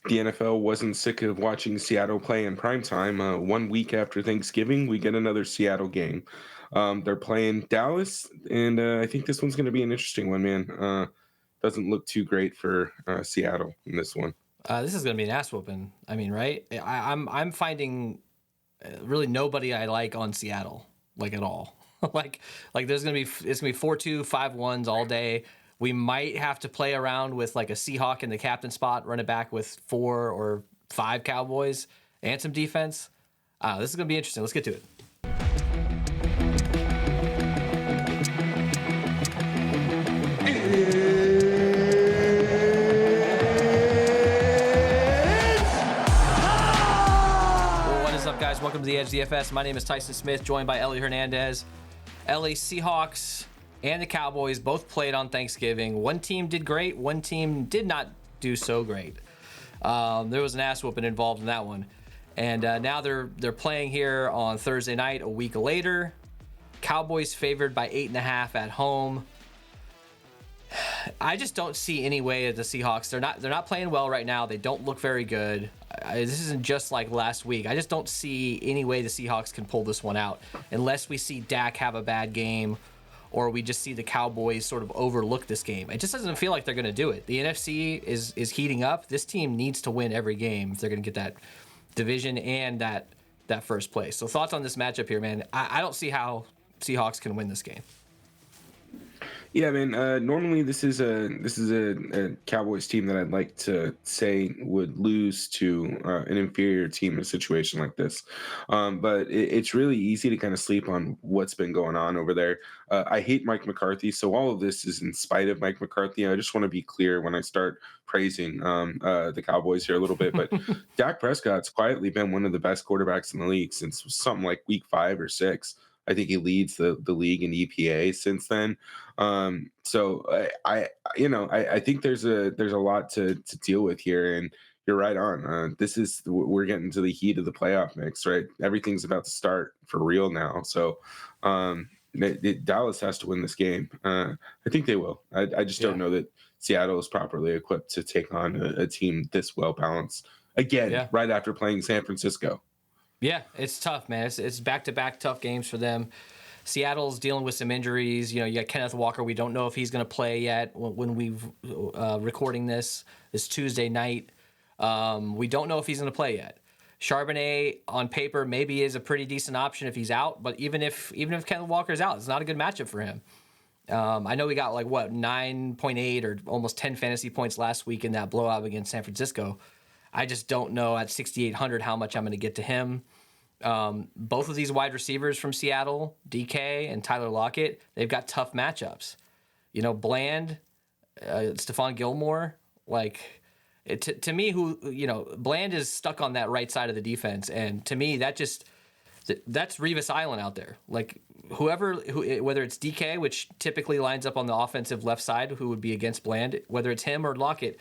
the NFL wasn't sick of watching Seattle play in primetime. 1 week after Thanksgiving, we get another Seattle game. They're playing Dallas, and I think this one's going to be an interesting one, man. Doesn't look too great for Seattle in this one. This is going to be an ass whooping. I mean, right? I'm finding really nobody I like on Seattle, like at all. like there's gonna be it's gonna be 4-2, 5-1s all day. We might have to play around with like a Seahawk in the captain spot, run it back with 4 or 5 Cowboys and some defense. This is gonna be interesting. Let's get to it. Guys, welcome to the Edge DFS. My name is Tyson Smith, joined by Ellie Hernandez. Ellie, Seahawks and the Cowboys both played on Thanksgiving. One team did great, one team did not do so great. There was an ass whooping involved in that one. And now they're playing here on Thursday night, a week later. Cowboys favored by 8.5 at home. I just don't see any way that the Seahawks, they're not playing well right now. They don't look very good. This isn't just like last week. I just don't see any way the Seahawks can pull this one out unless we see Dak have a bad game or we just see the Cowboys sort of overlook this game. It just doesn't feel like they're going to do it. The NFC is heating up. This team needs to win every game if they're going to get that division and that first place. So thoughts on this matchup here, man? I don't see how Seahawks can win this game. Yeah, man. Normally, this is a Cowboys team that I'd like to say would lose to an inferior team in a situation like this. But it's really easy to kind of sleep on what's been going on over there. I hate Mike McCarthy, so all of this is in spite of Mike McCarthy. I just want to be clear when I start praising the Cowboys here a little bit. But Dak Prescott's quietly been one of the best quarterbacks in the league since something like week 5 or 6. I think he leads the league in EPA since then. So I think there's a lot to deal with here, and you're right on. We're getting to the heat of the playoff mix, right? Everything's about to start for real now. So Dallas has to win this game. I think they will. I just don't know that Seattle is properly equipped to take on a team this well balanced again, right after playing San Francisco. Yeah, it's tough, man. It's back-to-back tough games for them. Seattle's dealing with some injuries. You got Kenneth Walker. We don't know if he's going to play yet when we've recording this Tuesday night. We don't know if he's going to play yet. Charbonnet, on paper, maybe is a pretty decent option if he's out. But even if Kenneth Walker's out, it's not a good matchup for him. I know we got 9.8 or almost 10 fantasy points last week in that blowout against San Francisco. I just don't know at 6,800 how much I'm going to get to him. Both of these wide receivers from Seattle, DK and Tyler Lockett, they've got tough matchups. Bland, Stephon Gilmore, to me, Bland is stuck on that right side of the defense, and to me, that's Revis Island out there. Whether it's DK, which typically lines up on the offensive left side, who would be against Bland, whether it's him or Lockett,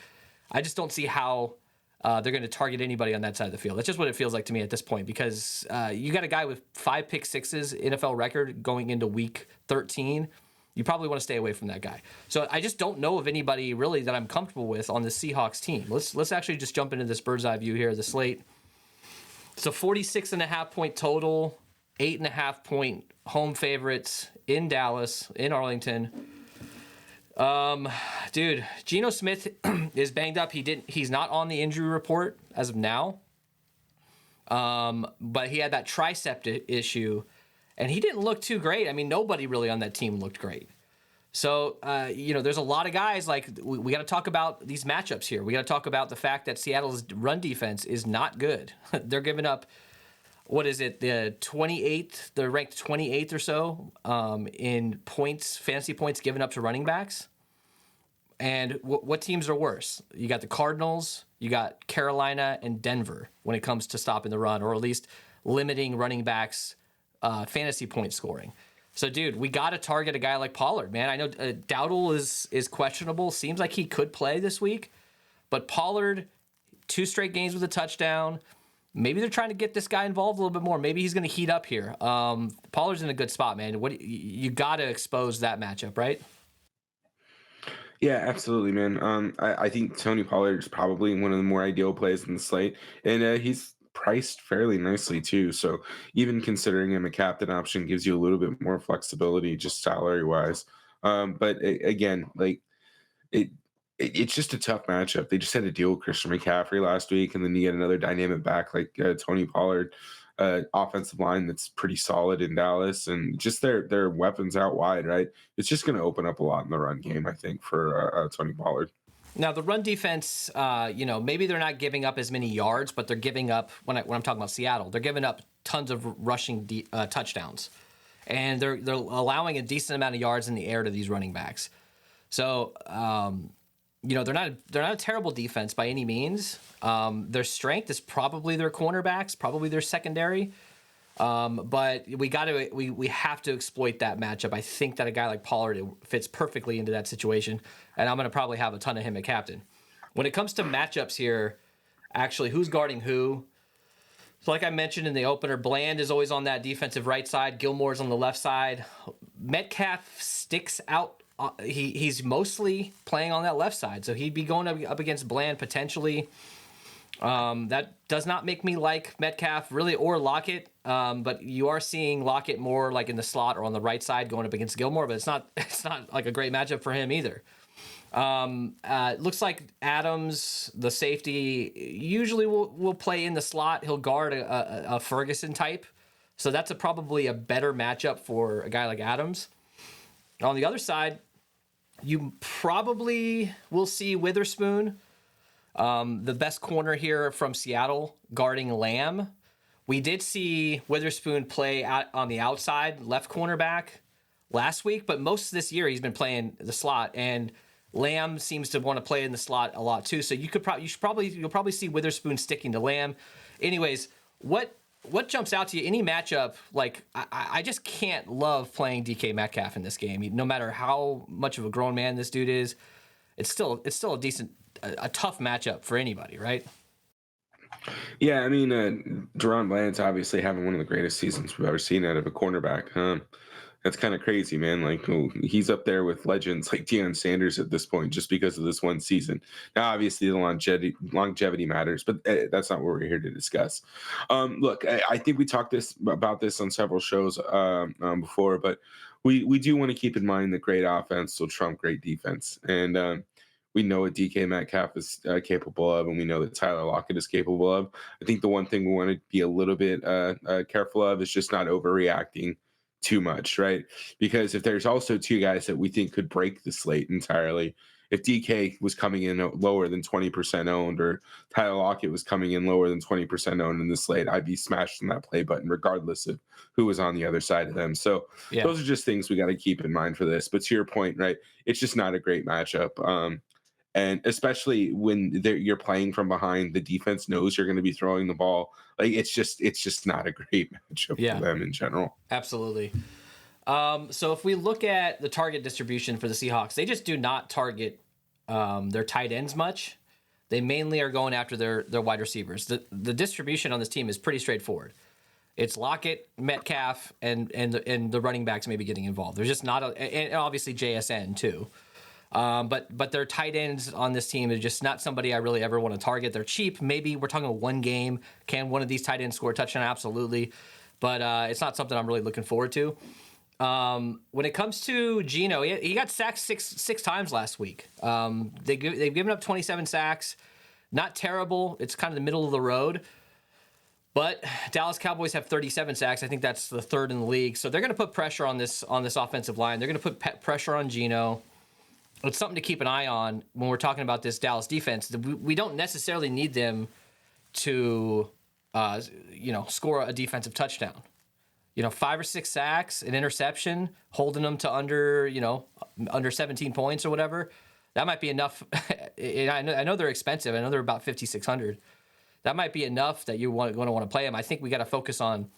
I just don't see how they're going to target anybody on that side of the field. That's just what it feels like to me at this point, because you got a guy with 5 pick sixes NFL record going into week 13. You probably want to stay away from that guy. So I just don't know of anybody really that I'm comfortable with on the Seahawks team. Let's actually just jump into this bird's eye view here, the slate. It's a 46.5 point total, 8.5 point home favorites in Dallas, in Arlington. Dude, Geno Smith is banged up. He's not on the injury report as of now. But he had that tricep issue, and he didn't look too great. I mean, nobody really on that team looked great. So, there's a lot of guys, we got to talk about these matchups here. We got to talk about the fact that Seattle's run defense is not good. They're giving up, what is it, the 28th, they're ranked 28th or so in points, fantasy points given up to running backs. And what teams are worse? You got the Cardinals, you got Carolina, and Denver when it comes to stopping the run, or at least limiting running backs' fantasy point scoring. So, dude, we got to target a guy like Pollard, man. I know Dowdle is questionable. Seems like he could play this week. But Pollard, 2 straight games with a touchdown. Maybe they're trying to get this guy involved a little bit more. Maybe he's going to heat up here. Pollard's in a good spot, man. You got to expose that matchup, right? Yeah, absolutely, man. I think Tony Pollard is probably one of the more ideal plays in the slate, and he's priced fairly nicely too. So even considering him a captain option gives you a little bit more flexibility, just salary wise. But again, like it, it's just a tough matchup. They just had to deal with Christian McCaffrey last week, and then you get another dynamic back like Tony Pollard, offensive line that's pretty solid in Dallas, and just their weapons out wide. Right, it's just going to open up a lot in the run game, I think, for Tony Pollard. Now the run defense, maybe they're not giving up as many yards, but they're giving up when I'm talking about Seattle, they're giving up tons of rushing touchdowns, and they're allowing a decent amount of yards in the air to these running backs. So they're not a terrible defense by any means. Their strength is probably their cornerbacks, probably their secondary. But we have to exploit that matchup. I think that a guy like Pollard fits perfectly into that situation, and I'm going to probably have a ton of him at captain. When it comes to matchups here, actually, who's guarding who? So like I mentioned in the opener, Bland is always on that defensive right side. Gilmore's on the left side. Metcalf sticks out. He's mostly playing on that left side, so he'd be going up against Bland potentially. That does not make me like Metcalf really or Lockett, but you are seeing Lockett more like in the slot or on the right side going up against Gilmore, but it's not like a great matchup for him either. It looks like Adams, the safety, usually will play in the slot. He'll guard a Ferguson type, so that's probably a better matchup for a guy like Adams. On the other side, you probably will see Witherspoon, the best corner here from Seattle, guarding Lamb. We did see Witherspoon play on the outside, left cornerback, last week, but most of this year he's been playing the slot, and Lamb seems to want to play in the slot a lot too. So you'll probably see Witherspoon sticking to Lamb. Anyways, what jumps out to you? Any matchup, like I just can't love playing DK Metcalf in this game. No matter how much of a grown man this dude is, it's still a tough matchup for anybody, right? Yeah, I mean, Deron Bland's obviously having one of the greatest seasons we've ever seen out of a cornerback. That's kind of crazy, man. Like, he's up there with legends like Deion Sanders at this point, just because of this one season. Now, obviously, the longevity matters, but that's not what we're here to discuss. Look, I think we talked about this on several shows before, but we do want to keep in mind that great offense will trump great defense, and we know what DK Metcalf is capable of, and we know that Tyler Lockett is capable of. I think the one thing we want to be a little bit careful of is just not overreacting too much, right? Because if there's also two guys that we think could break the slate entirely, if DK was coming in lower than 20% owned, or Tyler Lockett was coming in lower than 20% owned in the slate, I'd be smashing that play button regardless of who was on the other side of them. So those are just things we got to keep in mind for this. But to your point, right, it's just not a great matchup. And especially when you're playing from behind, the defense knows you're going to be throwing the ball. Like, it's just not a great matchup for them in general. Absolutely. So if we look at the target distribution for the Seahawks, they just do not target their tight ends much. They mainly are going after their wide receivers. The distribution on this team is pretty straightforward. It's Lockett, Metcalf, and the running backs maybe getting involved. There's just not and obviously JSN too. But their tight ends on this team is just not somebody I really ever want to target. They're cheap. Maybe we're talking about one game. Can one of these tight ends score a touchdown? Absolutely. But it's not something I'm really looking forward to. When it comes to Geno, he got sacked six times last week. They've given up 27 sacks. Not terrible. It's kind of the middle of the road. But Dallas Cowboys have 37 sacks. I think that's the third in the league. So they're going to put pressure on this offensive line. They're going to put pressure on Geno. It's something to keep an eye on when we're talking about this Dallas defense. We don't necessarily need them to, score a defensive touchdown. 5 or 6 sacks, an interception, holding them to under 17 points or whatever. That might be enough. I know they're expensive. I know they're about 5,600. That might be enough that you're going to want to play them. I think we got to focus on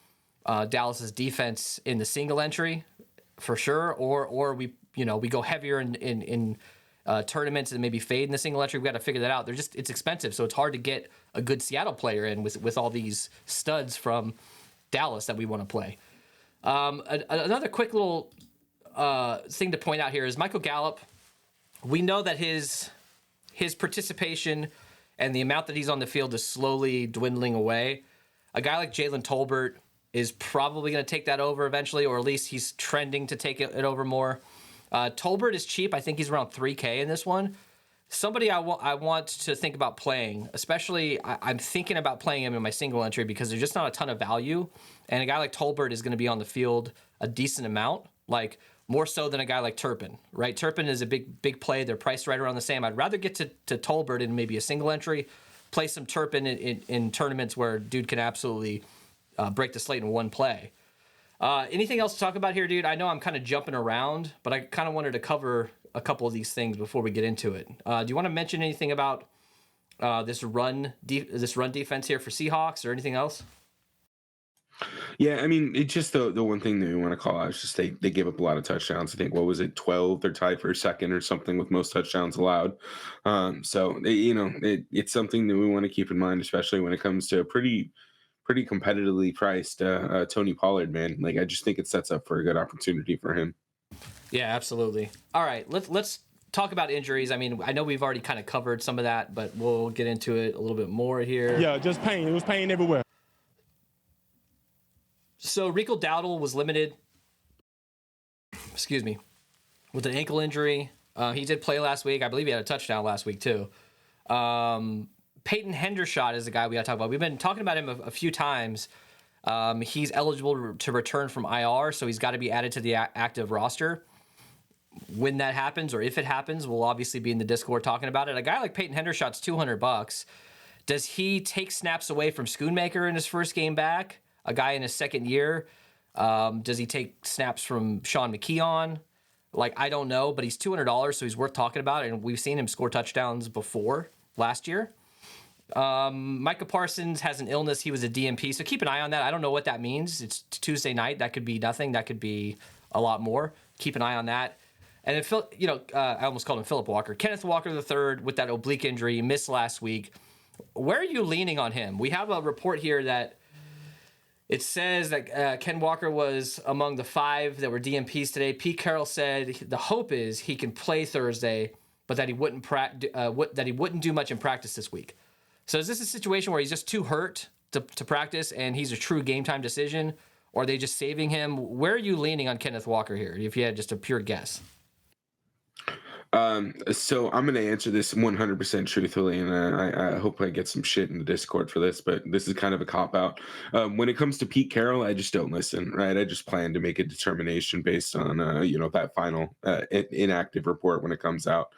Dallas's defense in the single entry for sure, or we go heavier in tournaments and maybe fade in the single entry. We've got to figure that out. It's expensive, so it's hard to get a good Seattle player in with all these studs from Dallas that we want to play. Another quick little thing to point out here is Michael Gallup we know that his participation and the amount that he's on the field is slowly dwindling away. A guy like Jalen Tolbert is probably going to take that over eventually, or at least he's trending to take it over more. Tolbert is cheap. I think he's around $3K in this one. Somebody I want to think about playing, especially I'm thinking about playing him in my single entry because there's just not a ton of value. And a guy like Tolbert is going to be on the field a decent amount, like more so than a guy like Turpin, right? Turpin is a big play. They're priced right around the same. I'd rather get to Tolbert in maybe a single entry, play some Turpin in tournaments where dude can absolutely break the slate in one play. Anything else to talk about here, dude? I know I'm kind of jumping around, but I kind of wanted to cover a couple of these things before we get into it. Do you want to mention anything about this run defense here for Seahawks or anything else? Yeah, I mean, it's just the one thing that we want to call out is just they gave up a lot of touchdowns. I think, what was it, 12? They're tied for second or something with most touchdowns allowed. So it's something that we want to keep in mind, especially when it comes to a pretty competitively priced Tony Pollard, man. Like, I just think it sets up for a good opportunity for him. Yeah, absolutely. All right, let's talk about injuries. I mean, I know we've already kind of covered some of that, but we'll get into it a little bit more here. Yeah, just pain. It was pain everywhere. So Rico Dowdle was limited, with an ankle injury. He did play last week. I believe he had a touchdown last week too. Peyton Hendershot is the guy we got to talk about. We've been talking about him a few times. He's eligible to return from IR, so he's got to be added to the active roster. When that happens, or if it happens, we'll obviously be in the Discord talking about it. A guy like Peyton Hendershot's $200. Does he take snaps away from Schoonmaker in his first game back? A guy in his second year? Does he take snaps from Sean McKeon? Like, I don't know, but he's $200, so he's worth talking about, and we've seen him score touchdowns before last year. Micah Parsons has an illness. He was a DMP, so keep an eye on that. I don't know what that means. It's Tuesday night. That could be nothing. That could be a lot more. Keep an eye on that. And then, I almost called him Philip Walker. Kenneth Walker III with that oblique injury. He missed last week. Where are you leaning on him? We have a report here that it says that Ken Walker was among the 5 that were DMPs today. Pete Carroll said the hope is he can play Thursday, but that he wouldn't do much in practice this week. So is this a situation where he's just too hurt to practice and he's a true game time decision, or are they just saving him? Where are you leaning on Kenneth Walker here, if you had just a pure guess? So I'm going to answer this 100% truthfully, and I hope I get some shit in the Discord for this, but this is kind of a cop-out. When it comes to Pete Carroll, I just don't listen, right? I just plan to make a determination based on, that final inactive report when it comes out.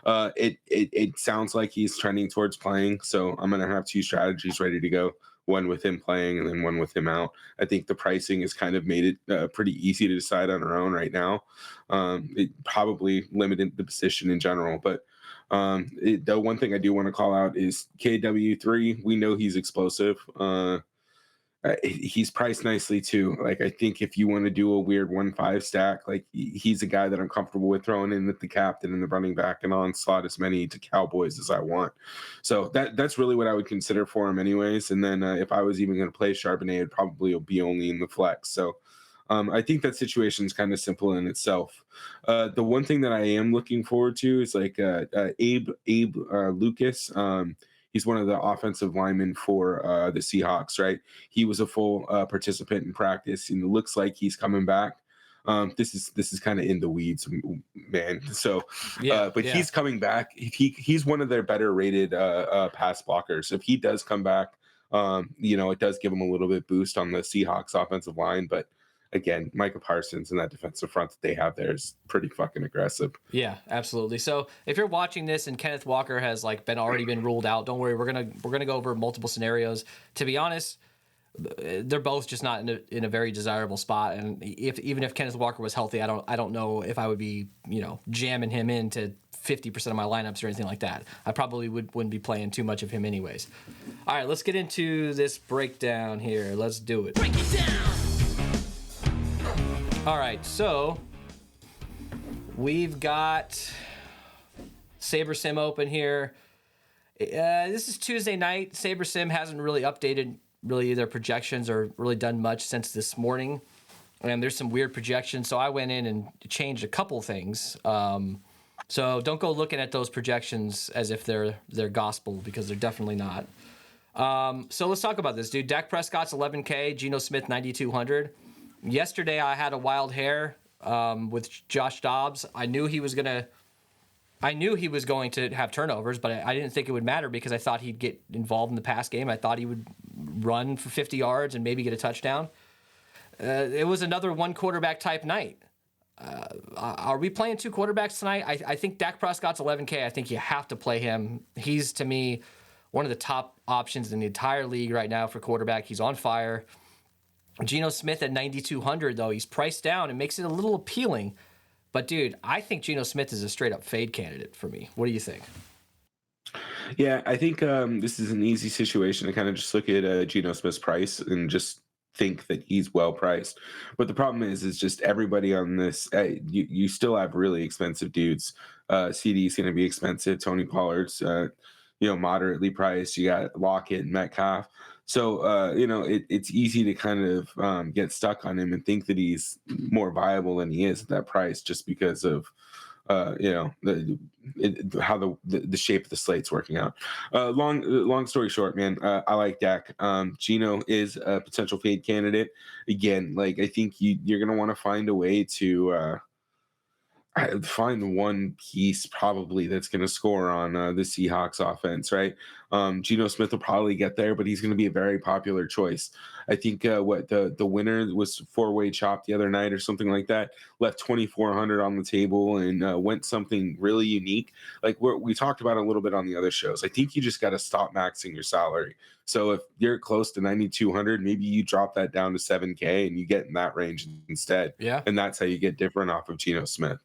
It sounds like he's trending towards playing, so I'm going to have 2 strategies ready to go. One with him playing and then one with him out. I think the pricing has kind of made it pretty easy to decide on our own right now. It probably limited the position in general, but the one thing I do want to call out is KW3. We know he's explosive. He's priced nicely too. Like, I think if you want to do a weird 1-5 stack, like, he's a guy that I'm comfortable with throwing in with the captain and the running back and on slot as many to Cowboys as I want. So that's really what I would consider for him anyways. And then if I was even going to play Charbonnet, it'd probably be only in the flex. So I think that situation is kind of simple in itself. The one thing that I am looking forward to is like Abe Lucas. He's one of the offensive linemen for the Seahawks, right? He was a full participant in practice, and it looks like he's coming back. This is kind of in the weeds, man. So, he's coming back. He's one of their better rated pass blockers. If he does come back, it does give him a little bit boost on the Seahawks offensive line, but again, Micah Parsons and that defensive front that they have there is pretty fucking aggressive. Yeah, absolutely. So if you're watching this and Kenneth Walker has already been ruled out, don't worry. We're gonna go over multiple scenarios. To be honest, they're both just not in a very desirable spot. And even if Kenneth Walker was healthy, I don't know if I would be jamming him into 50% of my lineups or anything like that. I probably wouldn't be playing too much of him anyways. All right, let's get into this breakdown here. Let's do it. Break it down. All right, so we've got SaberSim open here. This is Tuesday night. SaberSim hasn't really updated their projections or really done much since this morning. And there's some weird projections, so I went in and changed a couple things. So don't go looking at those projections as if they're gospel, because they're definitely not. So let's talk about this, dude. Dak Prescott's 11K, Geno Smith 9,200. Yesterday I had a wild hair with Josh Dobbs. I knew he was going to have turnovers, but I didn't think it would matter because I thought he'd get involved in the pass game. I thought he would run for 50 yards and maybe get a touchdown. It was another one quarterback type night. Are we playing two quarterbacks tonight? I think Dak Prescott's 11K. I think you have to play him. He's, to me, one of the top options in the entire league right now for quarterback. He's on fire. Geno Smith at 9,200, though, he's priced down and makes it a little appealing. But, dude, I think Geno Smith is a straight-up fade candidate for me. What do you think? Yeah, I think this is an easy situation to kind of just look at Geno Smith's price and just think that he's well priced. But the problem is just everybody on this, you still have really expensive dudes. CD's going to be expensive. Tony Pollard's, moderately priced. You got Lockett and Metcalf. So, it's easy to kind of get stuck on him and think that he's more viable than he is at that price just because of how the shape of the slate's working out. Long story short, man, I like Dak. Geno is a potential fade candidate. Again, like I think you're gonna want to find a way to find one piece probably that's going to score on the Seahawks offense, right? Geno Smith will probably get there, but he's going to be a very popular choice. I think the winner was four-way chop the other night or something like that, left 2,400 on the table and went something really unique. Like we talked about a little bit on the other shows. I think you just got to stop maxing your salary. So if you're close to 9,200, maybe you drop that down to 7K and you get in that range instead. Yeah. And that's how you get different off of Geno Smith.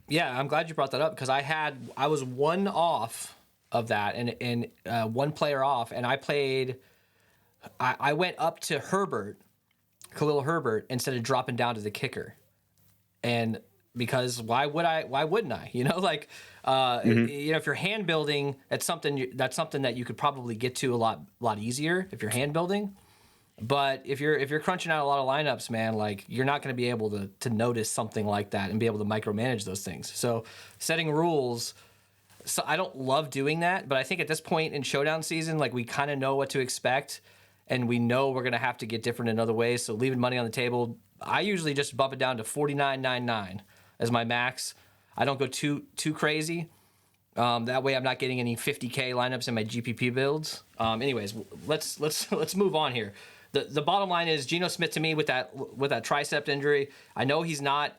Yeah, I'm glad you brought that up because I was one off of that and one player off, and I went up to Khalil Herbert, instead of dropping down to the kicker, and because why wouldn't I? If you're hand building, that's something that you could probably get to a lot easier if you're hand building. But if you're crunching out a lot of lineups, man, like you're not going to be able to notice something like that and be able to micromanage those things. So setting rules, so I don't love doing that, but I think at this point in showdown season, like we kind of know what to expect and we know we're going to have to get different in other ways. So leaving money on the table, I usually just bump it down to 49.99 as my max. I don't go too crazy. That way I'm not getting any 50K lineups in my GPP builds. Anyways, let's move on here. The bottom line is Geno Smith to me with that tricep injury. I know he's not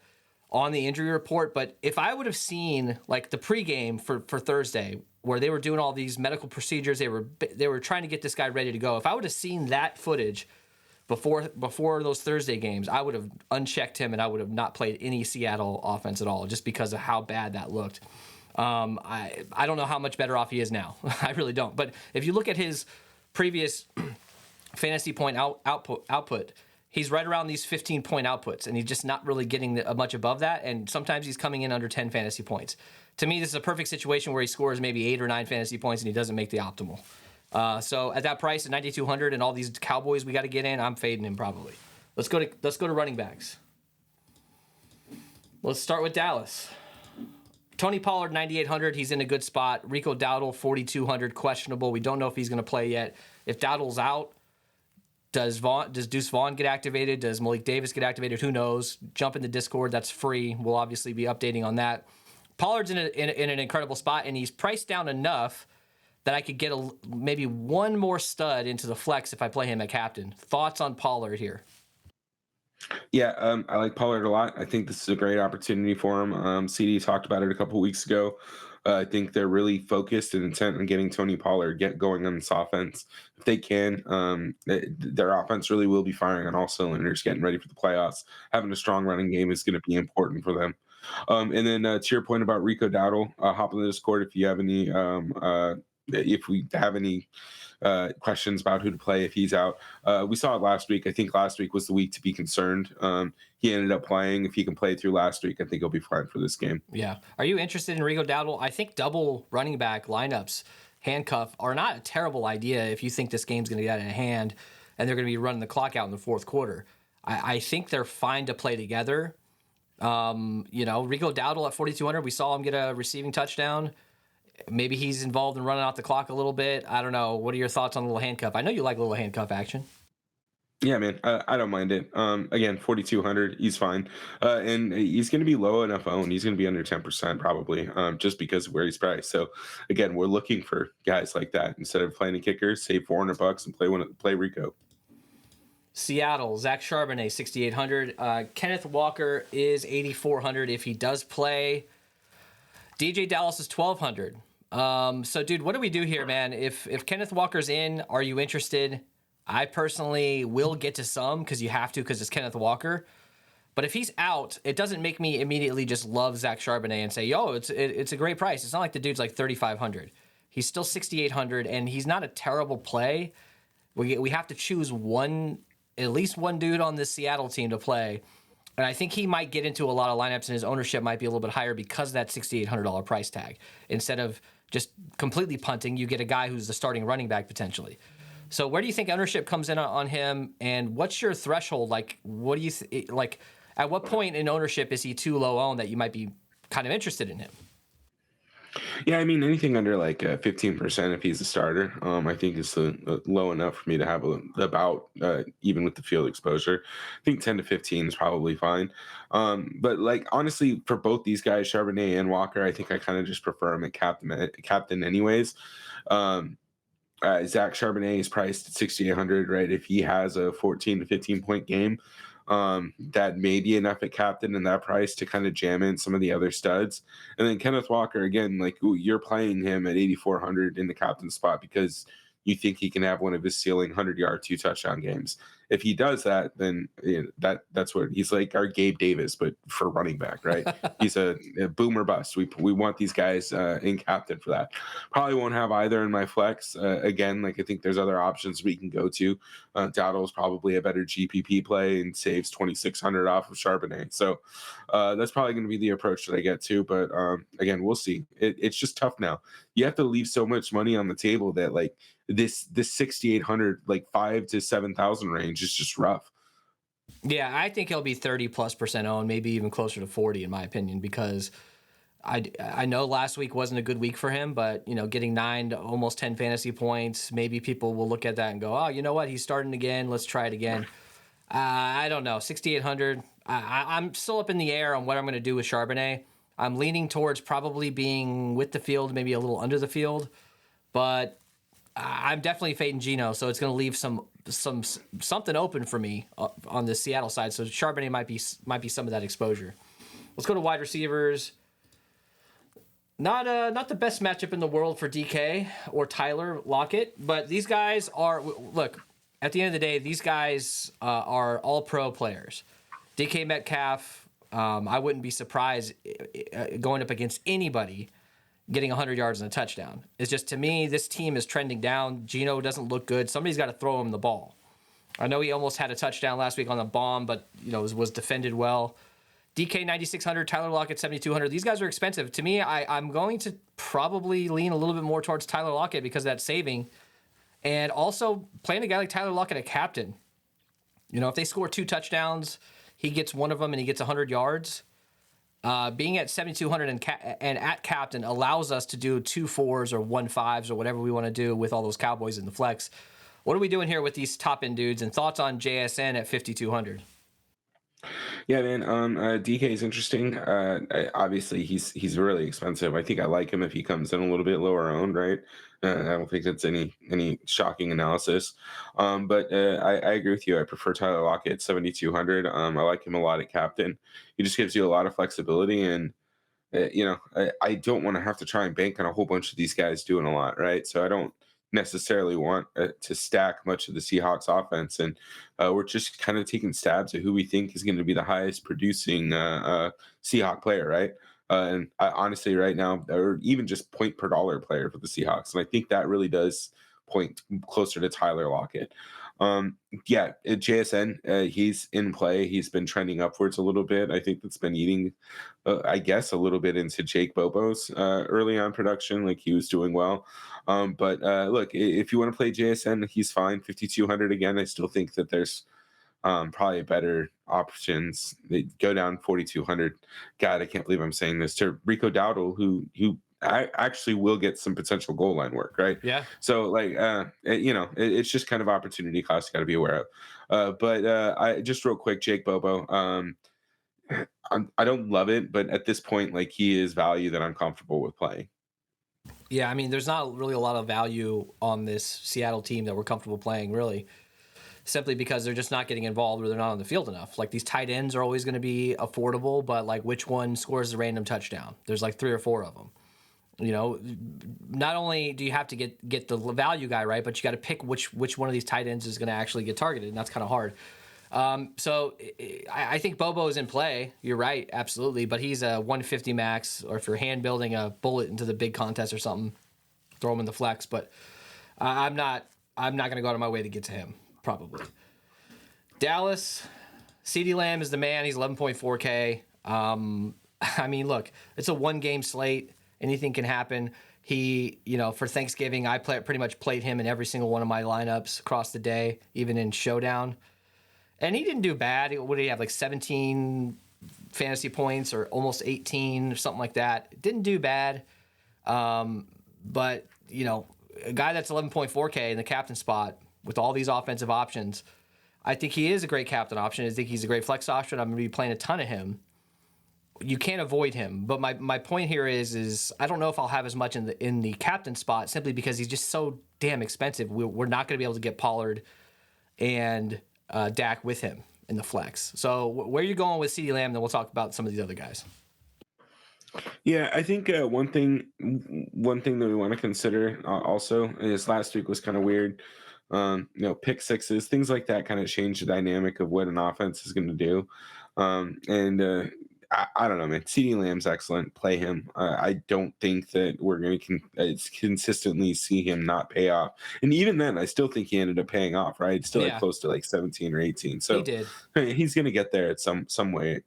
on the injury report, but if I would have seen like the pregame for Thursday where they were doing all these medical procedures, they were trying to get this guy ready to go. If I would have seen that footage before those Thursday games, I would have unchecked him and I would have not played any Seattle offense at all, just because of how bad that looked. I don't know how much better off he is now. I really don't. But if you look at his previous fantasy point output, he's right around these 15-point outputs, and he's just not really getting much above that, and sometimes he's coming in under 10 fantasy points. To me, this is a perfect situation where he scores maybe 8 or 9 fantasy points, and he doesn't make the optimal. So at that price, at 9,200, and all these Cowboys we got to get in, I'm fading him probably. Let's go to running backs. Let's start with Dallas. Tony Pollard, 9,800. He's in a good spot. Rico Dowdle, 4,200, questionable. We don't know if he's going to play yet. If Dowdle's out, does Deuce Vaughn get activated? Does Malik Davis get activated? Who knows? Jump in the Discord. That's free. We'll obviously be updating on that. Pollard's in an incredible spot, and he's priced down enough that I could get maybe one more stud into the flex if I play him at captain. Thoughts on Pollard here? Yeah, I like Pollard a lot. I think this is a great opportunity for him. CD talked about it a couple weeks ago. I think they're really focused and intent on getting Tony Pollard going on this offense. If they can, their offense really will be firing on all cylinders, getting ready for the playoffs. Having a strong running game is going to be important for them. And then to your point about Rico Dowdle, hop in the Discord if you have any. If we have any questions about who to play if he's out. We saw it last week. I think last week was the week to be concerned. He ended up playing. If he can play through last week, I think he'll be fine for this game. Yeah. Are you interested in Rico Dowdle? I think double running back lineups, handcuff, are not a terrible idea if you think this game's going to get out of hand and they're going to be running the clock out in the fourth quarter. I think they're fine to play together. Rico Dowdle at 4,200. We saw him get a receiving touchdown. Maybe he's involved in running out the clock a little bit. I don't know. What are your thoughts on the little handcuff? I know you like little handcuff action. Yeah, man, I don't mind it. Again, 4,200, he's fine, and he's going to be low enough owned. He's going to be under 10% probably, just because of where he's priced. So, again, we're looking for guys like that instead of playing a kicker. Save $400 and play Rico. Seattle, Zach Charbonnet, 6,800. Kenneth Walker is 8,400 if he does play. DJ Dallas is 1,200. So, dude, what do we do here, man? If Kenneth Walker's in, are you interested? I personally will get to some because you have to because it's Kenneth Walker. But if he's out, it doesn't make me immediately just love Zach Charbonnet and say, yo, it's a great price. It's not like the dude's like 3,500. He's still 6,800, and he's not a terrible play. We have to choose at least one dude on this Seattle team to play. And I think he might get into a lot of lineups, and his ownership might be a little bit higher because of that $6,800 price tag. Instead of just completely punting, you get a guy who's the starting running back potentially. So where do you think ownership comes in on him, and what's your threshold? Like, what do you like? At what point in ownership is he too low owned that you might be kind of interested in him? Yeah, I mean anything under like 15% if he's a starter, I think is low enough for me to have about even with the field exposure. I think 10 to 15 is probably fine. But like honestly, for both these guys, Charbonnet and Walker, I think I kind of just prefer him at captain anyways. Zach Charbonnet is priced at 6,800, right? If he has a 14 to 15 point game, that may be enough at captain and that price to kind of jam in some of the other studs. And then Kenneth Walker, again, like you're playing him at 8,400 in the captain spot because you think he can have one of his ceiling 100-yard, 2-touchdown games. If he does that, then that's what he's like our Gabe Davis, but for running back, right? He's a boomer bust. We want these guys in captain for that. Probably won't have either in my flex. Again, like I think there's other options we can go to. Dowdle is probably a better GPP play and saves 2,600 off of Charbonnet. So that's probably going to be the approach that I get to. But again, we'll see. It's just tough now. You have to leave so much money on the table that like this 6,800 like 5,000 to 7,000 range is just rough. Yeah, I think he'll be 30+% owned, maybe even closer to 40 in my opinion, because I know last week wasn't a good week for him, but getting 9 to almost 10 fantasy points, maybe people will look at that and go, oh, you know what, he's starting again, let's try it again. I don't know, 6,800. I'm still up in the air on what I'm going to do with Charbonnet. I'm leaning towards probably being with the field, maybe a little under the field, but I'm definitely fading Geno, so it's going to leave something open for me on the Seattle side. So Charbonnet might be some of that exposure. Let's go to wide receivers. Not the best matchup in the world for DK or Tyler Lockett, but these guys are look. At the end of the day, these guys are all pro players. DK Metcalf, I wouldn't be surprised going up against anybody getting 100 yards and a touchdown. It's just, to me, this team is trending down. Geno doesn't look good. Somebody's got to throw him the ball. I know he almost had a touchdown last week on the bomb, but was defended well. DK 9,600, Tyler Lockett 7,200. These guys are expensive. To me, I'm going to probably lean a little bit more towards Tyler Lockett because of that saving. And also playing a guy like Tyler Lockett at captain. If they score 2 touchdowns, he gets one of them and he gets 100 yards. Being at 7,200 and at captain allows us to do 2 4s or 1 5s or whatever we want to do with all those Cowboys in the flex. What are we doing here with these top end dudes, and thoughts on JSN at 5,200? Yeah, man. DK is interesting. Obviously, he's really expensive. I think I like him if he comes in a little bit lower owned, right? I don't think that's any shocking analysis. But I agree with you. I prefer Tyler Lockett 7,200. I like him a lot at captain. He just gives you a lot of flexibility, and I don't want to have to try and bank on a whole bunch of these guys doing a lot, right? So I don't necessarily want to stack much of the Seahawks offense, and we're just kind of taking stabs at who we think is going to be the highest producing Seahawk player, right? And honestly, right now, or even just point per dollar player for the Seahawks, and I think that really does point closer to Tyler Lockett. Yeah, at JSN, he's in play. He's been trending upwards a little bit. I think that's been eating, I guess, a little bit into Jake Bobo's early on production. Like he was doing well. But look, if you want to play JSN, he's fine. 5,200 again. I still think that there's probably better options. They go down 4,200. God, I can't believe I'm saying this, to Rico Dowdle, who I actually will get some potential goal line work, right? Yeah. So like, it's just kind of opportunity cost you got to be aware of. But I just real quick, Jake Bobo. I don't love it, but at this point, like, he is value that I'm comfortable with playing. Yeah, I mean, there's not really a lot of value on this Seattle team that we're comfortable playing, really, simply because they're just not getting involved or they're not on the field enough. Like, these tight ends are always going to be affordable, but like, which one scores the random touchdown? There's like 3 or 4 of them. You know, not only do you have to get the value guy right, but you got to pick which one of these tight ends is going to actually get targeted, and that's kind of hard. So I think Bobo is in play. You're right, absolutely. But he's a 150 max, or if you're hand building a bullet into the big contest or something, throw him in the flex. But I'm not going to go out of my way to get to him, probably. Dallas, CeeDee Lamb is the man. He's 11.4K. I mean, look, it's a 1-game slate. Anything can happen. He, for Thanksgiving, I pretty much played him in every single one of my lineups across the day, even in Showdown. And he didn't do bad. What did he have, like 17 fantasy points or almost 18 or something like that? Didn't do bad. But, a guy that's 11.4K in the captain spot with all these offensive options, I think he is a great captain option. I think he's a great flex option. I'm going to be playing a ton of him. You can't avoid him. But my point here is I don't know if I'll have as much in the captain spot, simply because he's just so damn expensive. We're not going to be able to get Pollard and Dak with him in the flex. So where are you going with CeeDee Lamb? Then we'll talk about some of these other guys. Yeah, I think one thing that we want to consider also is last week was kind of weird. Pick sixes, things like that kind of change the dynamic of what an offense is going to do. I don't know, man. CeeDee Lamb's excellent. Play him. I don't think that we're going to consistently see him not pay off. And even then, I still think he ended up paying off, right? Still like close to like 17 or 18. So he did. He's going to get there at some way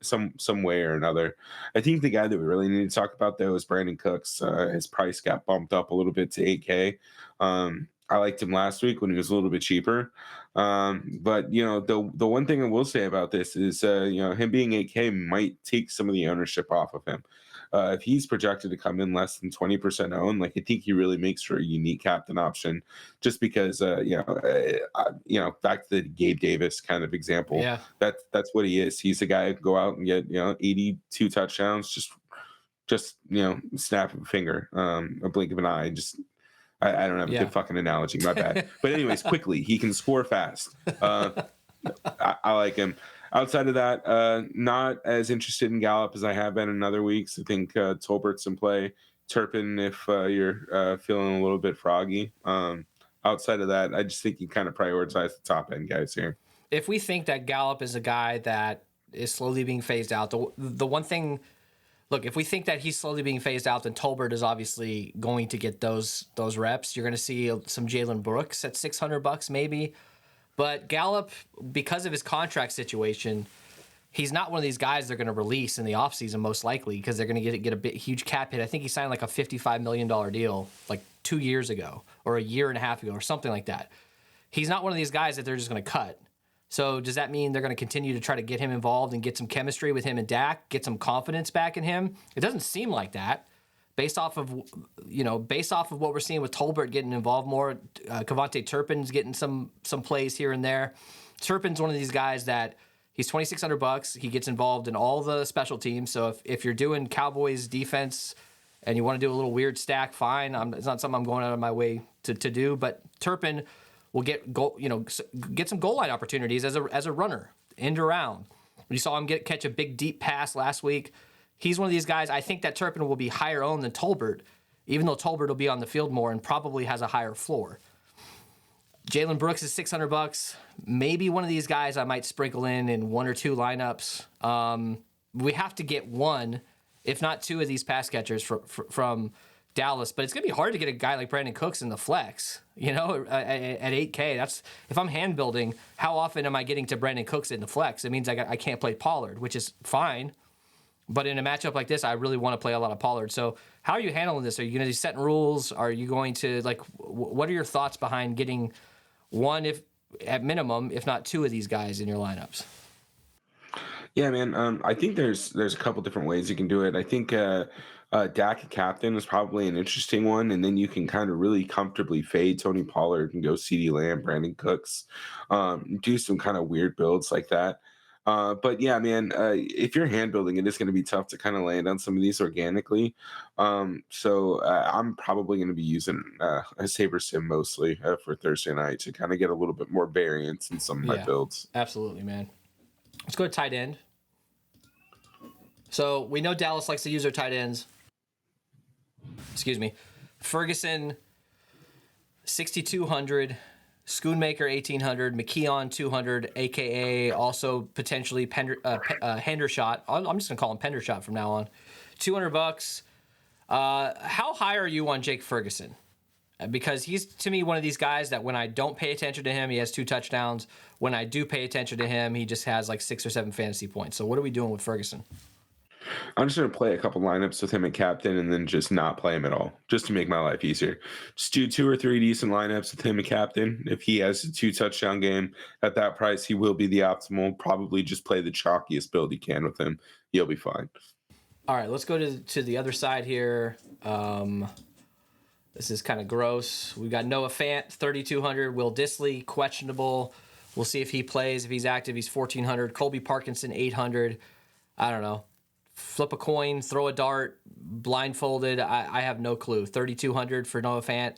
or another. I think the guy that we really need to talk about, though, is Brandon Cooks. His price got bumped up a little bit to 8K. I liked him last week when he was a little bit cheaper. But the one thing I will say about this is him being 8K might take some of the ownership off of him. If he's projected to come in less than 20% owned, like, I think he really makes for a unique captain option, just because back to the Gabe Davis kind of example. Yeah. That's what he is. He's a guy who can go out and get 82 touchdowns, just snap of a finger, a blink of an eye. I don't have a good fucking analogy. My bad. But anyways, quickly, he can score fast. I like him. Outside of that, not as interested in Gallup as I have been in other weeks. I think Tolbert's in play. Turpin, if you're feeling a little bit froggy. Outside of that, I just think you kind of prioritize the top end guys here. If we think that Gallup is a guy that is slowly being phased out, the one thing... Look, if we think that he's slowly being phased out, then Tolbert is obviously going to get those reps. You're going to see some Jalen Brooks at $600 maybe. But Gallup, because of his contract situation, he's not one of these guys they're going to release in the offseason, most likely, because they're going to get a huge cap hit. I think he signed like a $55 million deal like 2 years ago or a year and a half ago or something like that. He's not one of these guys that they're just going to cut. So does that mean they're going to continue to try to get him involved and get some chemistry with him and Dak, get some confidence back in him? It doesn't seem like that, based off of what we're seeing with Tolbert getting involved more. Kevontae Turpin's getting some plays here and there. Turpin's one of these guys that he's $2,600. He gets involved in all the special teams. So if you're doing Cowboys defense and you want to do a little weird stack, fine. It's not something I'm going out of my way to do. But Turpin will get some goal line opportunities as a runner, end around. You saw him catch a big deep pass last week. He's one of these guys. I think that Turpin will be higher owned than Tolbert, even though Tolbert will be on the field more and probably has a higher floor. Jalen Brooks is $600. Maybe one of these guys I might sprinkle in 1 or 2 lineups. We have to get one, if not 2 of these pass catchers from Dallas, but it's going to be hard to get a guy like Brandon Cooks in the flex, at 8K. That's, if I'm hand building, how often am I getting to Brandon Cooks in the flex? It means I can't play Pollard, which is fine. But in a matchup like this, I really want to play a lot of Pollard. So how are you handling this? Are you going to be setting rules? Are you going to, what are your thoughts behind getting one, if at minimum, if not two of these guys in your lineups. Yeah, man. I think there's a couple different ways you can do it. I think Dak and captain is probably an interesting one, and then you can kind of really comfortably fade Tony Pollard and go CeeDee Lamb, Brandon Cooks, do some kind of weird builds like that. But yeah, man, if you're hand building, it is going to be tough to kind of land on some of these organically. So I'm probably going to be using a Saber Sim mostly for Thursday night to kind of get a little bit more variance in some of my Yeah, builds. absolutely, man. Let's go to tight end. So we know Dallas likes to use their tight ends. Excuse me. Ferguson, 6,200. Schoonmaker, 1,800. McKeon, 200. AKA also potentially Hendershot. I'm just going to call him Pendershot from now on. $200. How high are you on Jake Ferguson? Because he's, to me, one of these guys that when I don't pay attention to him, he has 2 touchdowns. When I do pay attention to him, he just has like 6 or 7 fantasy points. So what are we doing with Ferguson? I'm just going to play a couple lineups with him at captain and then just not play him at all, just to make my life easier. Just do 2 or 3 decent lineups with him at captain. If he has a 2 touchdown game at that price, he will be the optimal. Probably just play the chalkiest build he can with him. He'll be fine. All right, let's go to the other side here. This is kind of gross. We've got Noah Fant, 3,200. Will Dissly, questionable. We'll see if he plays. If he's active, he's 1,400. Colby Parkinson, 800. I don't know. Flip a coin, throw a dart, blindfolded. I have no clue. 3,200 for Noah Fant.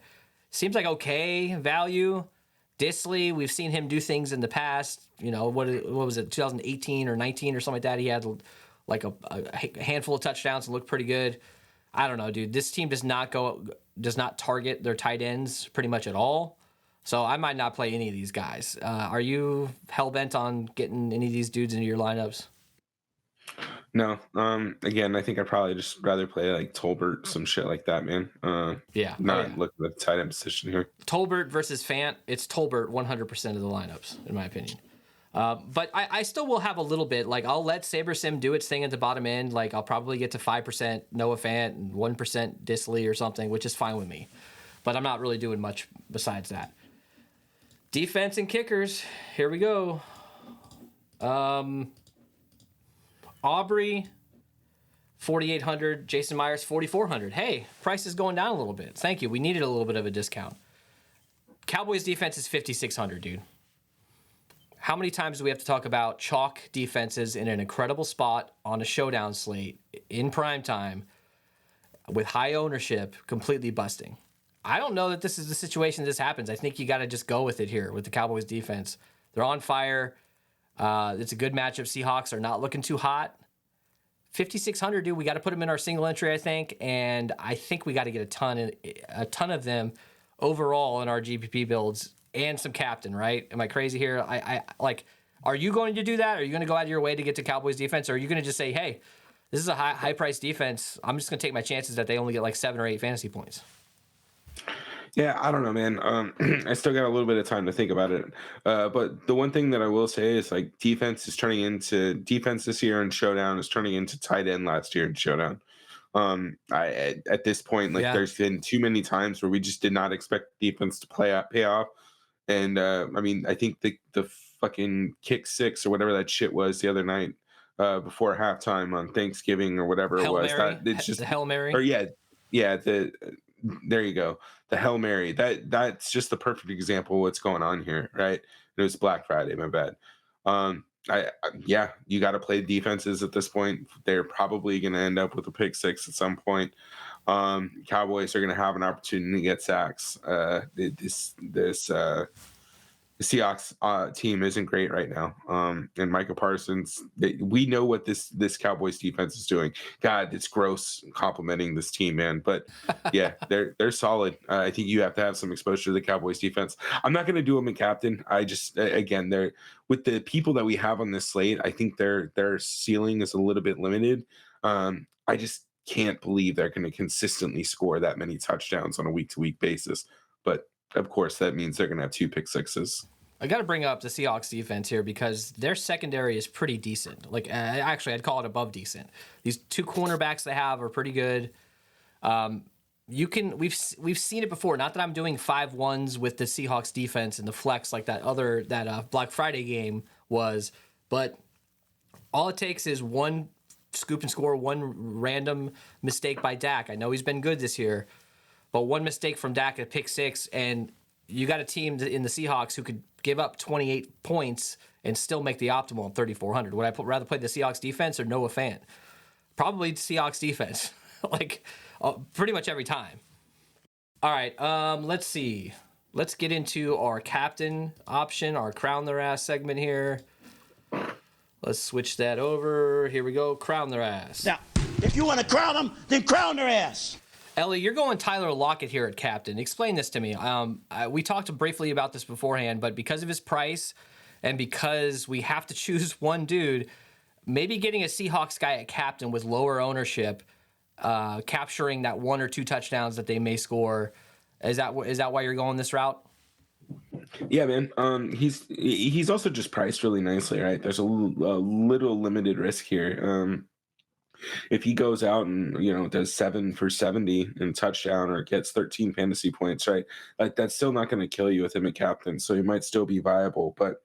Seems like okay value. Dissly, we've seen him do things in the past. You know, what was it, 2018 or 19 or something like that? He had like a handful of touchdowns and looked pretty good. I don't know, dude. This team does not target their tight ends pretty much at all. So I might not play any of these guys. Are you hell-bent on getting any of these dudes into your lineups? No. Again, I think I'd probably just rather play like Tolbert, some shit like that, man. Not looking at the tight end position here. Tolbert versus Fant. It's Tolbert 100% of the lineups, in my opinion. But I still will have a little bit. Like, I'll let SaberSim do its thing at the bottom end. Like, I'll probably get to 5% Noah Fant and 1% Dissly or something, which is fine with me. But I'm not really doing much besides that. Defense and kickers. Here we go. Aubrey, 4,800. Jason Myers, 4,400. Hey, price is going down a little bit. Thank you. We needed a little bit of a discount. Cowboys defense is 5,600, dude. How many times do we have to talk about chalk defenses in an incredible spot on a showdown slate in prime time with high ownership completely busting? I don't know that this is the situation this happens. I think you got to just go with it here with the Cowboys defense. They're on fire. It's a good matchup. Seahawks are not looking too hot. 5,600, dude. We got to put them in our single entry, I think, and I think we got to get a ton of them overall in our GPP builds and some captain. Right? Am I crazy here? I like. Are you going to do that? Are you going to go out of your way to get to Cowboys defense, or are you going to just say, hey, this is a high price defense. I'm just going to take my chances that they only get like 7 or 8 fantasy points. Yeah, I don't know, man. I still got a little bit of time to think about it. But the one thing that I will say is like defense this year in Showdown is turning into tight end last year in Showdown. At this point, there's been too many times where we just did not expect defense to pay off. And I mean, I think the fucking kick 6 or whatever that shit was the other night before halftime on Thanksgiving or whatever Hail it was. Mary? That it's just the Hail Mary. Or yeah. There you go. The Hail Mary. That's just the perfect example of what's going on here, right? It was Black Friday, my bad. You got to play defenses at this point. They're probably going to end up with a pick 6 at some point. Cowboys are going to have an opportunity to get sacks. The Seahawks team isn't great right now. And Micah Parsons, we know what this Cowboys defense is doing. God, it's gross complimenting this team, man. But yeah, they're solid. I think you have to have some exposure to the Cowboys defense. I'm not going to do them in captain. I just, again, they're with the people that we have on this slate. I think their ceiling is a little bit limited. I just can't believe they're going to consistently score that many touchdowns on a week-to-week basis. But of course, that means they're going to have 2 pick 6s. I got to bring up the Seahawks defense here because their secondary is pretty decent. Like, actually, I'd call it above decent. These 2 cornerbacks they have are pretty good. we've seen it before. Not that I'm doing 5-1s with the Seahawks defense and the flex like that Black Friday game was, but all it takes is one scoop and score, one random mistake by Dak. I know he's been good this year, but one mistake from Dak at pick six, and you got a team in the Seahawks who could give up 28 points and still make the optimal 3,400. Would I rather play the Seahawks defense or Noah Fant? Probably Seahawks defense, like pretty much every time. All right, let's see. Let's get into our captain option, our crown their ass segment here. Let's switch that over. Here we go. Crown their ass. Now, if you want to crown them, then crown their ass. Ellie, you're going Tyler Lockett here at captain. Explain this to me. We talked briefly about this beforehand, but because of his price and because we have to choose one dude, maybe getting a Seahawks guy at captain with lower ownership, capturing that 1 or 2 touchdowns that they may score, is that why you're going this route? Yeah, man. He's also just priced really nicely, right? There's a little limited risk here. If he goes out and does 7 for 70 and touchdown or gets 13 fantasy points, right? Like that's still not going to kill you with him at captain, so he might still be viable. But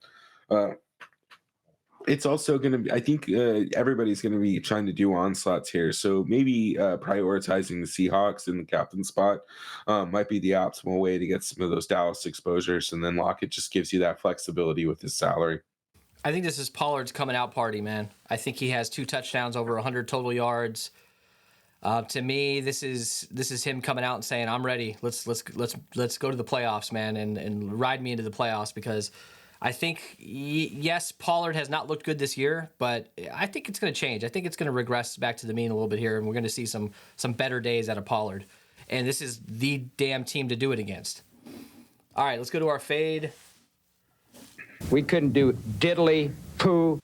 it's also going to be, I think everybody's going to be trying to do onslaughts here. So maybe prioritizing the Seahawks in the captain spot might be the optimal way to get some of those Dallas exposures. And then Lockett just gives you that flexibility with his salary. I think this is Pollard's coming out party, man. I think he has 2 touchdowns, over 100 total yards. To me, this is him coming out and saying, "I'm ready. Let's go to the playoffs, man, and ride me into the playoffs." Because I think yes, Pollard has not looked good this year, but I think it's going to change. I think it's going to regress back to the mean a little bit here, and we're going to see some better days out of Pollard. And this is the damn team to do it against. All right, let's go to our fade. We couldn't do diddly poo.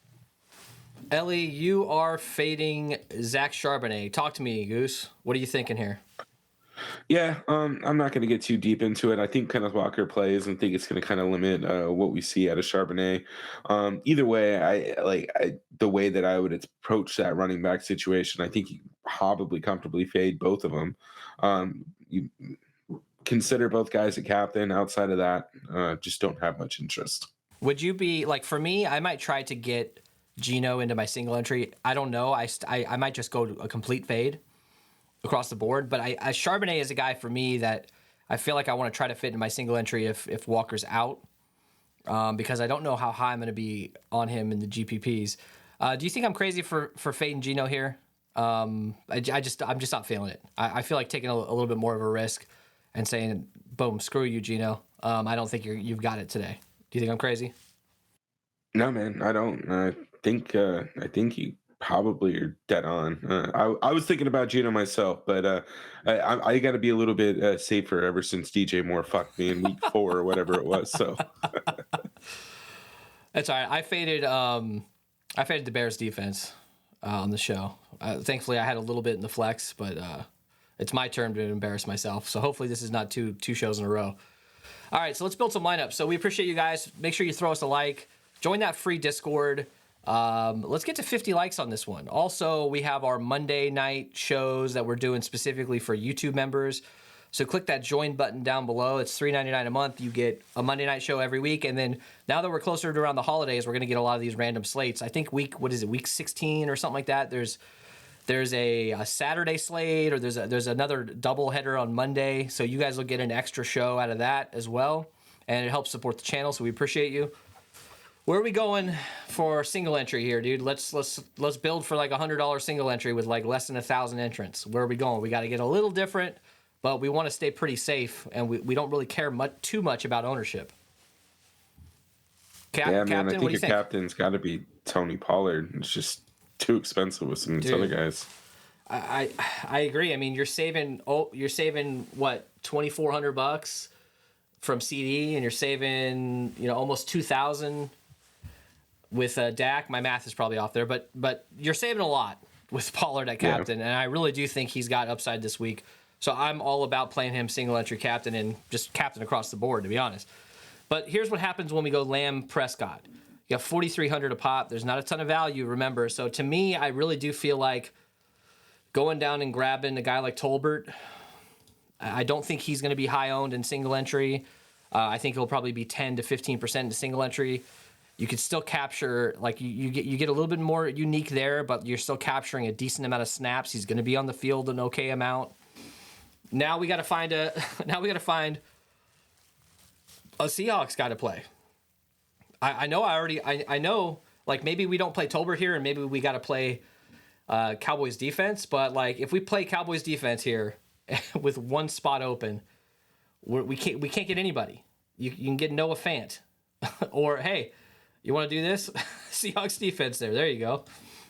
Ellie, you are fading Zach Charbonnet. Talk to me, Goose. What are you thinking here? Yeah, I'm not going to get too deep into it. I think Kenneth Walker plays and think it's going to kind of limit what we see out of Charbonnet. Either way, the way that I would approach that running back situation, I think you probably comfortably fade both of them. You consider both guys a captain. Outside of that, just don't have much interest. Would you be like, for me, I might try to get Geno into my single entry. I don't know. I might just go to a complete fade across the board. But Charbonnet is a guy for me that I feel like I want to try to fit in my single entry if Walker's out, because I don't know how high I'm going to be on him in the GPPs. Do you think I'm crazy for fading Geno here? I'm just not feeling it. I feel like taking a little bit more of a risk and saying, boom, screw you, Geno. I don't think you've got it today. Do you think I'm crazy? No, man, I don't. I think you probably are dead on. I was thinking about Geno myself, but I got to be a little bit safer ever since DJ Moore fucked me in week 4 or whatever it was. So that's all right. I faded the Bears defense on the show. Thankfully, I had a little bit in the flex, but it's my turn to embarrass myself. So hopefully, this is not two shows in a row. All right, so let's build some lineups. So we appreciate you guys. Make sure you throw us a like. Join that free Discord. Let's get to 50 likes on this one. Also, we have our Monday night shows that we're doing specifically for YouTube members. So click that join button down below. It's $3.99 a month. You get a Monday night show every week. And then now that we're closer to around the holidays, we're going to get a lot of these random slates. I think week 16 or something like that. There's a Saturday slate, or there's another double header on Monday. So you guys will get an extra show out of that as well. And it helps support the channel, so we appreciate you. Where are we going for single entry here, dude? Let's build for like $100 single entry with like less than 1,000 entrants. Where are we going? We got to get a little different, but we want to stay pretty safe, and we don't really care too much about ownership. Man, I think your captain's got to be Tony Pollard. It's just too expensive with some of these other guys. I agree. I mean, you're saving what, $2,400 from CD, and you're saving almost 2,000 with Dak. My math is probably off there, but you're saving a lot with Pollard at captain, and I really do think he's got upside this week. So I'm all about playing him single entry captain and just captain across the board, to be honest. But here's what happens when we go Lamb Prescott. You got 4,300 a pop. There's not a ton of value, remember. So to me, I really do feel like going down and grabbing a guy like Tolbert I don't think he's going to be high owned in single entry. I think he'll probably be 10 to 15% in single entry. You could still capture, like you get a little bit more unique there, but you're still capturing a decent amount of snaps. He's going to be on the field an okay amount. Now we got to find a Seahawks guy to play. I know like maybe we don't play Tolbert here, and maybe we got to play Cowboys defense. But like if we play Cowboys defense here with one spot open, we can't get anybody. You can get Noah Fant, or hey, you want to do this? Seahawks defense there. There you go.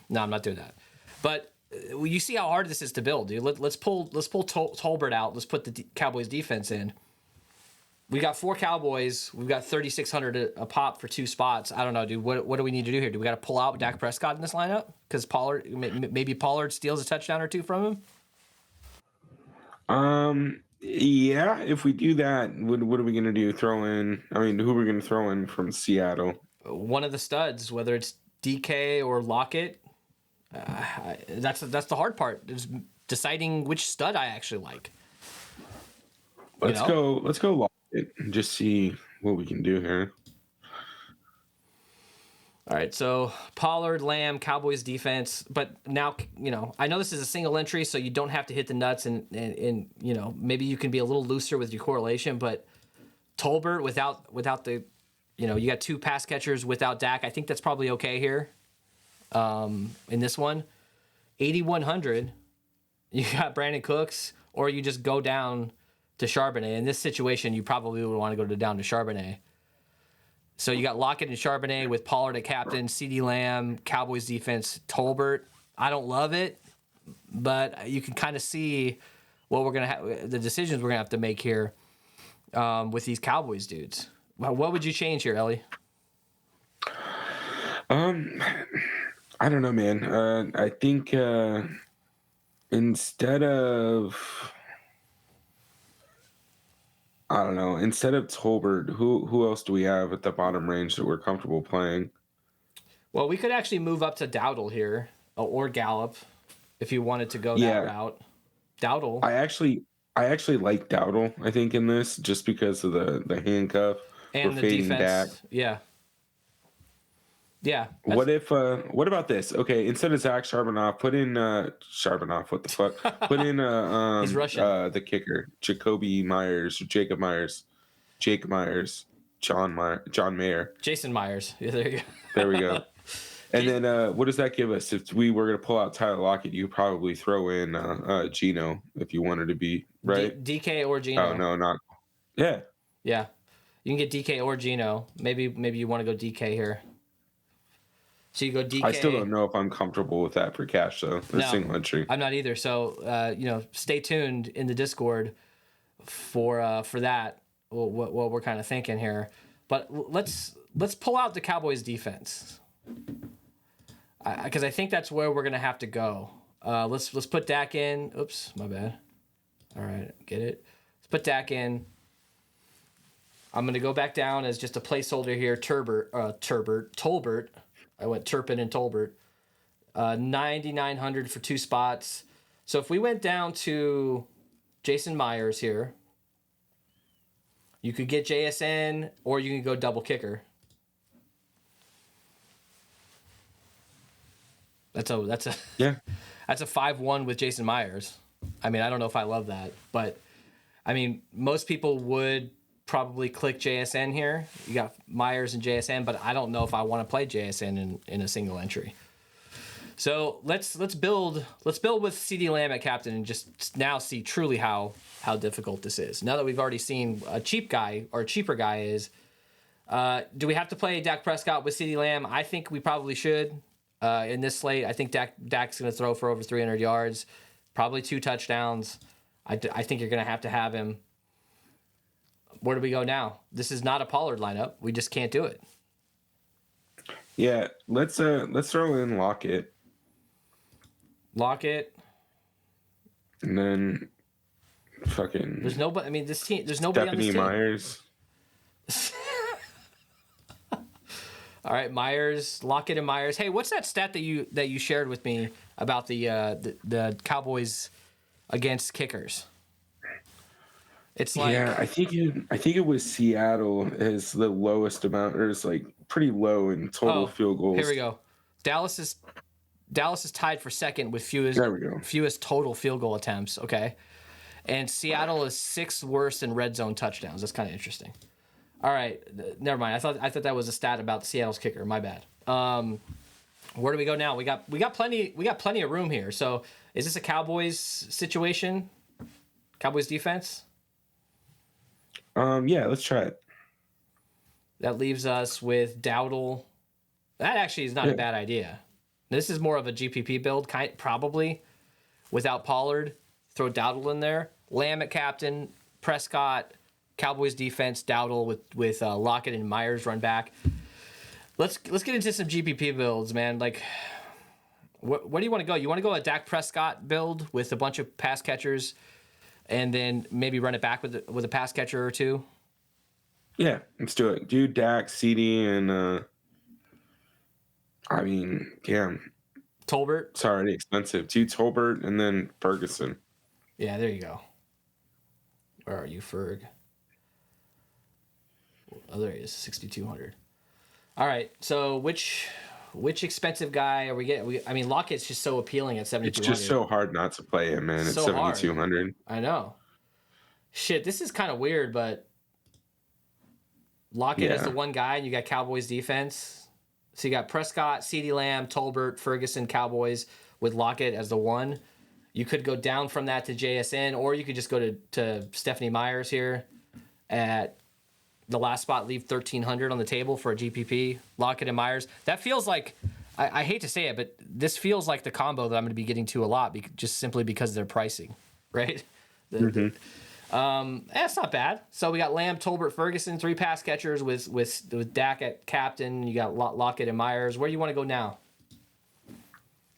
No, I'm not doing that. But you see how hard this is to build, dude. Let's pull Tolbert out. Let's put the Cowboys defense in. We got 4 Cowboys. We've got 3,600 a pop for 2 spots. I don't know, dude. What do we need to do here? Do we got to pull out Dak Prescott in this lineup because maybe Pollard steals a touchdown or 2 from him? Yeah. If we do that, what are we gonna do? Throw in? I mean, who are we gonna throw in from Seattle? One of the studs, whether it's DK or Lockett. That's the hard part, is deciding which stud I actually like. Let's go Lockett and just see what we can do here. All right, so Pollard, Lamb, Cowboys defense, but now I know this is a single entry, so you don't have to hit the nuts, and maybe you can be a little looser with your correlation. But Tolbert without the, you got 2 pass catchers without Dak. I think that's probably okay here. In this one, 8,100, you got Brandon Cooks, or you just go down to Charbonnet. In this situation, you probably would want to go down to Charbonnet. So you got Lockett and Charbonnet with Pollard at captain, CeeDee Lamb, Cowboys defense, Tolbert. I don't love it, but you can kind of see what we're gonna have, the decisions we're gonna have to make here with these Cowboys dudes. What would you change here, Ellie? I don't know, man. I think instead of Tolbert, who else do we have at the bottom range that we're comfortable playing? Well, we could actually move up to Dowdle here, or Gallup, if you wanted to go that route. Dowdle. I actually like Dowdle, I think, in this, just because of the handcuff. And the defense. Back. Yeah. What about this? Okay, instead of Zach Charbonnet, put in Charbonnet. What the fuck? Put in he's Russian. The kicker, Jacob Myers, John Mayer, Jason Myers. Yeah, there you go. There we go. And then what does that give us? If we were going to pull out Tyler Lockett, you could probably throw in Geno if you wanted to be right. DK or Geno. Oh no, not yeah. Yeah, you can get DK or Geno. Maybe you want to go DK here. So you go DK. I still don't know if I'm comfortable with that for cash, though. Single entry. I'm not either. So, stay tuned in the Discord for that. What we're kind of thinking here. But let's pull out the Cowboys defense, because I think that's where we're gonna have to go. Let's put Dak in. Oops, my bad. All right, get it. Let's put Dak in. I'm gonna go back down as just a placeholder here. Tolbert. I went Turpin and Tolbert. 9,900 for 2 spots. So if we went down to Jason Myers here, you could get JSN, or you can go double kicker. That's a 5-1 with Jason Myers. I mean, I don't know if I love that, but I mean, most people would probably click JSN here. You got Myers and JSN, but I don't know if I want to play JSN in a single entry. So let's build with CeeDee Lamb at captain, and just now see truly how difficult this is. Now that we've already seen a cheap guy, or a cheaper guy is, do we have to play Dak Prescott with CeeDee Lamb? I think we probably should. In this slate, I think Dak's going to throw for over 300 yards, probably 2 touchdowns. I think you're going to have him. Where do we go now? This is not a Pollard lineup. We just can't do it. Yeah, let's throw in Lockett. And then fucking there's nobody. I mean, this team. There's nobody on this team. Myers. All right, Myers, Lockett, and Myers. Hey, what's that stat that you shared with me about the Cowboys against kickers? It's like, Yeah, I think it was Seattle is the lowest amount, or it's like pretty low in total field goals. Here we go. Dallas is tied for second with There we go. fewest total field goal attempts. Okay, and Seattle is sixth worst in red zone touchdowns. That's kind of interesting. All right, never mind. I thought that was a stat about Seattle's kicker. My bad. Where do we go now? We got plenty of room here. So is this a Cowboys situation? Cowboys defense? Yeah, let's try it. That leaves us with Dowdle. That actually is not a bad idea. This is more of a GPP build, probably, without Pollard. Throw Dowdle in there. Lamb at captain. Prescott. Cowboys defense. Dowdle with Lockett and Myers run back. Let's get into some GPP builds, man. Like, where do you want to go? You want to go a Dak Prescott build with a bunch of pass catchers, and then maybe run it back with a pass catcher or two? Yeah, let's do it. Do Dak, CD, and I mean, damn, Tolbert. It's already expensive. Do Tolbert and then Ferguson. Yeah, there you go. Where are you, Ferg? Oh, there he is, 6,200. All right, so which expensive guy are we getting? I mean, Lockett's just so appealing at 7,200. It's just so hard not to play him, man. It's so 7,200. I know. Shit, this is kind of weird, but Lockett is the one guy, and you got Cowboys defense. So you got Prescott, CeeDee Lamb, Tolbert, Ferguson, Cowboys with Lockett as the one. You could go down from that to JSN, or you could just go to Stephanie Myers here at the last spot, leave 1,300 on the table for a GPP. Lockett and Myers. That feels like, I hate to say it, but this feels like the combo that I'm going to be getting to a lot, just simply because of their pricing, right? That's not bad. So we got Lamb, Tolbert, Ferguson, 3 pass catchers with Dak at captain. You got Lockett and Myers. Where do you want to go now?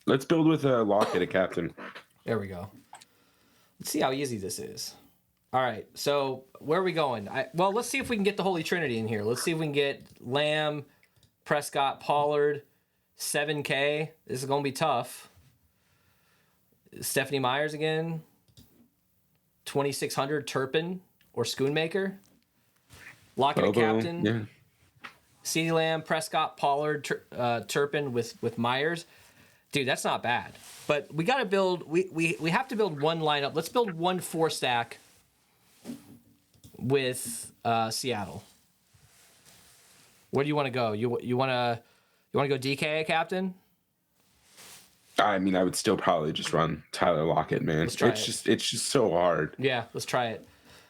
Let's build with Lockett at captain. There we go. Let's see how easy this is. All right, so where are we going? Well, let's see if we can get the Holy Trinity in here. Let's see if we can get Lamb, Prescott, Pollard, 7K. This is going to be tough. Stephanie Myers again. 2,600 Turpin or Schoonmaker. Lockett at captain. Yeah. CeeDee Lamb, Prescott, Pollard, Turpin with Myers. Dude, that's not bad. But we got to build. We have to build one lineup. Let's build 1 4-stack with Seattle. Where do you want to go? You want to go DK at captain? I mean, I would still probably just run Tyler Lockett, man. It's just so hard. Yeah, let's try it.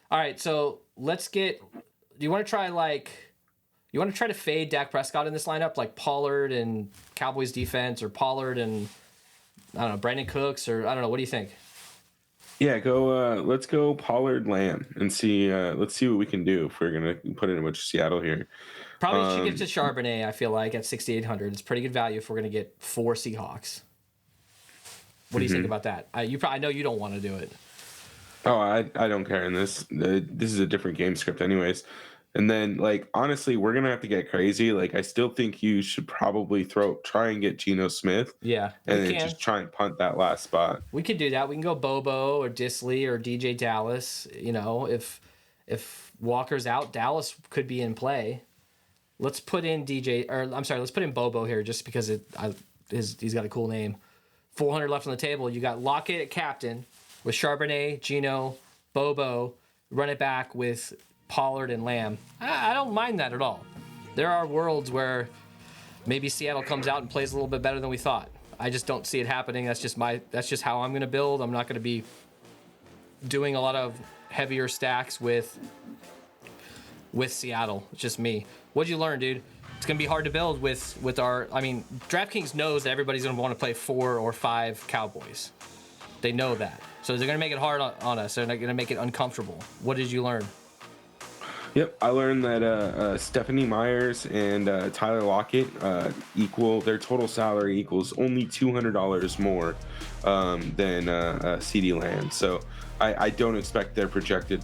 All right, so let's get. Do you want to try You want to try to fade Dak Prescott in this lineup, like Pollard and Cowboys defense, or Pollard and I don't know Brandon Cooks, or I don't know. What do you think? Yeah, let's go Pollard Lamb and see. Let's see what we can do if we're gonna put in a bunch of Seattle here. Probably should give it to Charbonnet. I feel like at 6,800, it's pretty good value if we're gonna get 4 Seahawks. What do you think about that? I know you don't want to do it. Oh, I don't care in this. This is a different game script, anyways. And then, like, honestly, we're gonna have to get crazy. Like, I still think you should probably try and get Geno Smith. Yeah, and then just try and punt that last spot. We could do that. We can go Bobo or Disley or DJ Dallas. You know, if Walker's out, Dallas could be in play. Let's put in let's put in Bobo here just because he's got a cool name. 400 left on the table. You got Lockett at captain with Charbonnet, Geno, Bobo. Run it back with Pollard and Lamb. I don't mind that at all. There are worlds where maybe Seattle comes out and plays a little bit better than we thought. I just don't see it happening. That's just how I'm going to build. I'm not going to be doing a lot of heavier stacks with Seattle. It's just me. What'd you learn, dude? It's going to be hard to build with our... I mean, DraftKings knows that everybody's going to want to play 4 or 5 Cowboys. They know that. So they're going to make it hard on us. They're going to make it uncomfortable. What did you learn? Yep, I learned that Stephanie Myers and Tyler Lockett their total salary equals only $200 more than CeeDee Lamb. So I don't expect their projected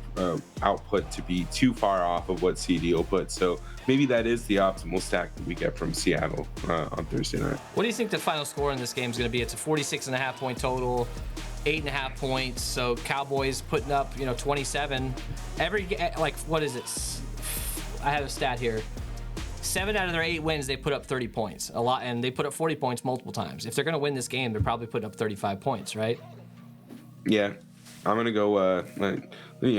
output to be too far off of what CeeDee will put. So maybe that is the optimal stack that we get from Seattle on Thursday night. What do you think the final score in this game is going to be? It's a 46.5 point total. 8.5 points. So Cowboys putting up, 27 what is it? I have a stat here. 7 out of their 8 wins, they put up 30 points. A lot, and they put up 40 points multiple times. If they're going to win this game, they're probably putting up 35 points, right? Yeah. I'm going to go,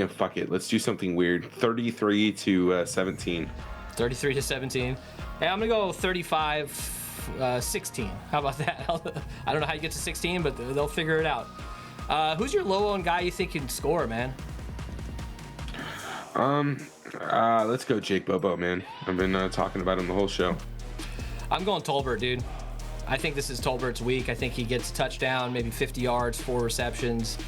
fuck it. Let's do something weird. 33 to 17. 33 to 17. Hey, I'm going to go 35-16. How about that? I don't know how you get to 16, but they'll figure it out. Who's your low-owned guy you think can score, man? Let's go Jake Bobo, man. I've been talking about him the whole show. I'm going Tolbert, dude. I think this is Tolbert's week. I think he gets a touchdown, maybe 50 yards, 4 receptions.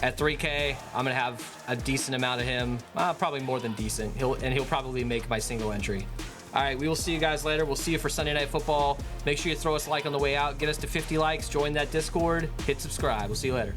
At 3K, I'm going to have a decent amount of him. Probably more than decent. He'll probably make my single entry. All right, we will see you guys later. We'll see you for Sunday Night Football. Make sure you throw us a like on the way out. Get us to 50 likes. Join that Discord. Hit subscribe. We'll see you later.